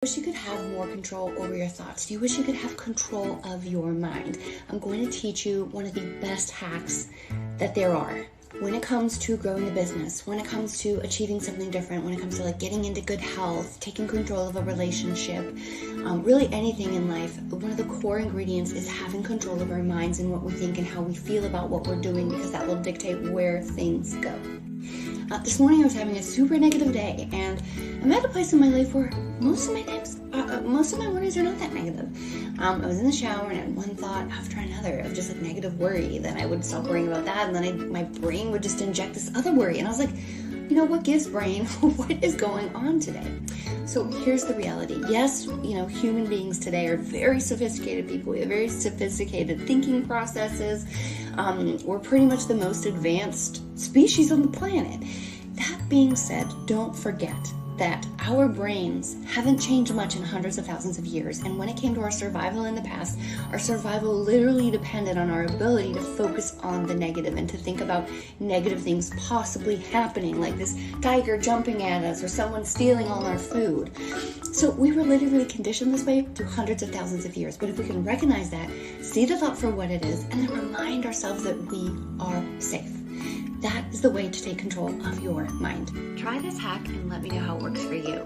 Wish you could have more control over your thoughts? Do you wish you could have control of your mind? I'm going to teach you one of the best hacks that there are when it comes to growing a business, when it comes to achieving something different, when it comes to like getting into good health, taking control of a relationship, really anything in life. One of the core ingredients is having control of our minds and what we think and how we feel about what we're doing, because that will dictate where things go. This morning I was having a super negative day, and I'm at a place in my life where most of my worries are not that negative. I was in the shower and I had one thought after another of just like negative worry. Then I would stop worrying about that, and then my brain would just inject this other worry, and I was like, you know, what gives, brain? What is going on today? So here's the reality. Yes, you know, human beings today are very sophisticated people. We have very sophisticated thinking processes. We're pretty much the most advanced species on the planet. That being said, don't forget that our brains haven't changed much in hundreds of thousands of years. And when it came to our survival in the past, our survival literally depended on our ability to focus on the negative and to think about negative things possibly happening, like this tiger jumping at us or someone stealing all our food. So we were literally conditioned this way through hundreds of thousands of years. But if we can recognize that, see the thought for what it is, and then remind ourselves that we are safe, that is the way to take control of your mind. Try this hack and let me know how it works for you.